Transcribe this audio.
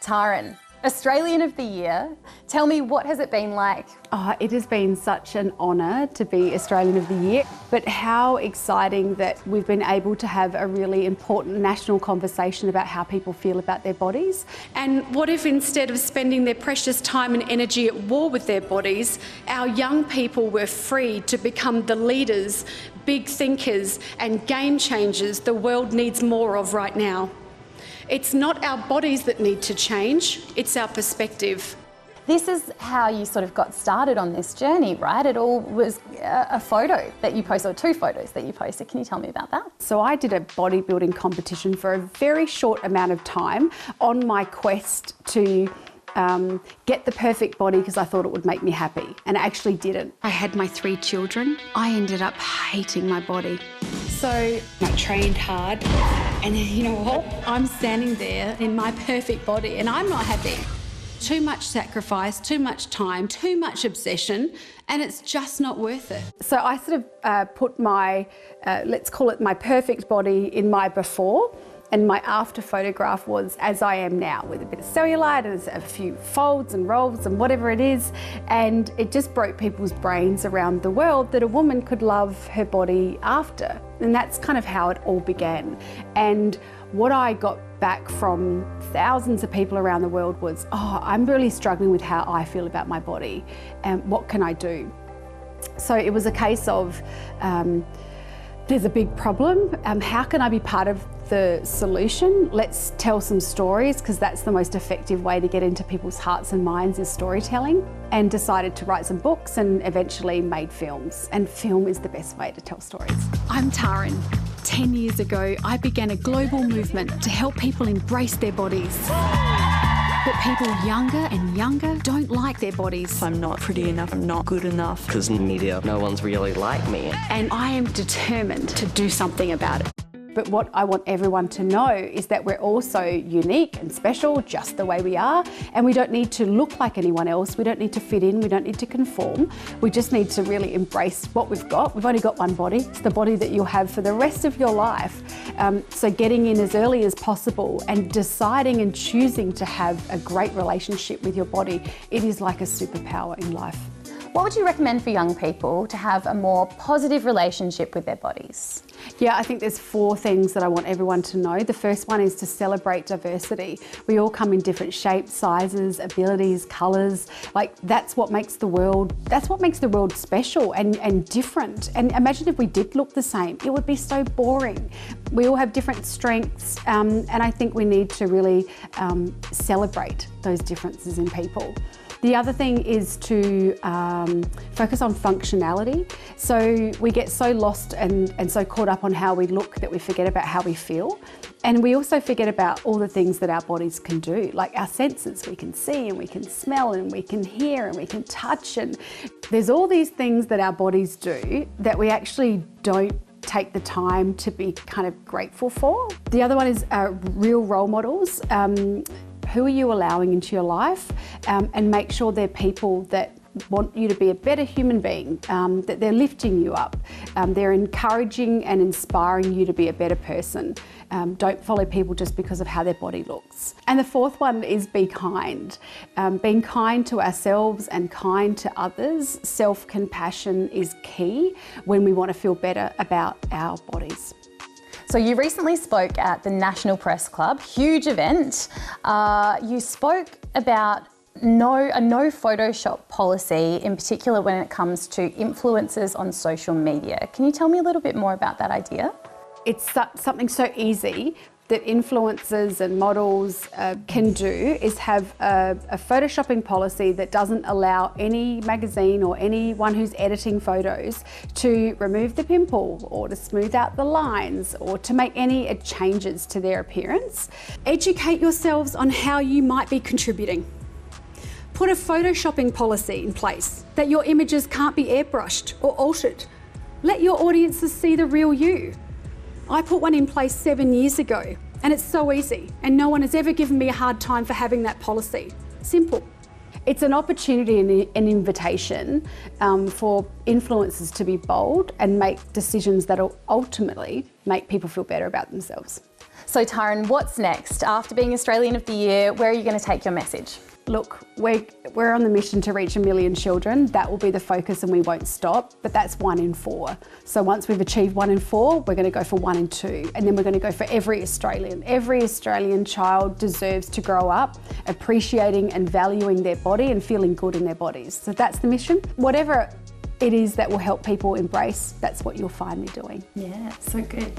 Taryn, Australian of the Year. Tell me, what has it been like? Oh, it has been such an honour to be Australian of the Year, but how exciting that we've been able to have a really important national conversation about how people feel about their bodies. And what if instead of spending their precious time and energy at war with their bodies, our young people were free to become the leaders, big thinkers and game changers the world needs more of right now? It's not our bodies that need to change, it's our perspective. This is how you sort of got started on this journey, right? It all was a photo that you posted, or two photos that you posted. Can you tell me about that? So I did a bodybuilding competition for a very short amount of time on my quest to get the perfect body because I thought it would make me happy, and it actually didn't. I had my 3 children. I ended up hating my body. So I trained hard, and then you know what? I'm standing there in my perfect body and I'm not happy. Too much sacrifice, too much time, too much obsession, and it's just not worth it. So I sort of put my, let's call it my perfect body in my before, and my after photograph was as I am now, with a bit of cellulite and a few folds and rolls and whatever it is. And it just broke people's brains around the world that a woman could love her body after. And that's kind of how it all began. And what I got back from thousands of people around the world was, oh, I'm really struggling with how I feel about my body, and what can I do? So it was a case of, there's a big problem. How can I be part of the solution? Let's tell some stories, because that's the most effective way to get into people's hearts and minds, is storytelling. And decided to write some books and eventually made films. And film is the best way to tell stories. I'm Taryn. 10 years ago, I began a global movement to help people embrace their bodies. But people younger and younger don't like their bodies. I'm not pretty enough, I'm not good enough. Because in media, no one's really like me. And I am determined to do something about it. But what I want everyone to know is that we're also unique and special just the way we are, and we don't need to look like anyone else, we don't need to fit in, we don't need to conform. We just need to really embrace what we've got. We've only got one body. It's the body that you'll have for the rest of your life. So getting in as early as possible and deciding and choosing to have a great relationship with your body, it is like a superpower in life. What would you recommend for young people to have a more positive relationship with their bodies? Yeah, I think there's 4 things that I want everyone to know. The first one is to celebrate diversity. We all come in different shapes, sizes, abilities, colours. Like, that's what makes the world special and different. And imagine if we did look the same, it would be so boring. We all have different strengths, and I think we need to really celebrate those differences in people. The other thing is to focus on functionality. So we get so lost and so caught up on how we look that we forget about how we feel. And we also forget about all the things that our bodies can do, like our senses. We can see and we can smell and we can hear and we can touch. And there's all these things that our bodies do that we actually don't take the time to be kind of grateful for. The other one is real role models. Who are you allowing into your life? And make sure they're people that want you to be a better human being, that they're lifting you up, they're encouraging and inspiring you to be a better person. Don't follow people just because of how their body looks. And the 4th one is be kind. Being kind to ourselves and kind to others. Self-compassion is key when we want to feel better about our bodies. So you recently spoke at the National Press Club, huge event. You spoke about a no Photoshop policy, in particular when it comes to influencers on social media. Can you tell me a little bit more about that idea? It's something so easy that influencers and models can do, is have a photoshopping policy that doesn't allow any magazine or anyone who's editing photos to remove the pimple or to smooth out the lines or to make any changes to their appearance. Educate yourselves on how you might be contributing. Put a photoshopping policy in place that your images can't be airbrushed or altered. Let your audiences see the real you. I put one in place 7 years ago, and it's so easy, and no one has ever given me a hard time for having that policy. Simple. It's an opportunity and an invitation for influencers to be bold and make decisions that will ultimately make people feel better about themselves. So Taryn, what's next? After being Australian of the Year, where are you going to take your message? Look, we're on the mission to reach 1 million children. That will be the focus and we won't stop, but that's 1 in 4. So once we've achieved 1 in 4, we're going to go for 1 in 2. And then we're going to go for every Australian. Every Australian child deserves to grow up appreciating and valuing their body and feeling good in their bodies. So that's the mission. Whatever it is that will help people embrace, that's what you'll find me doing. Yeah, so good.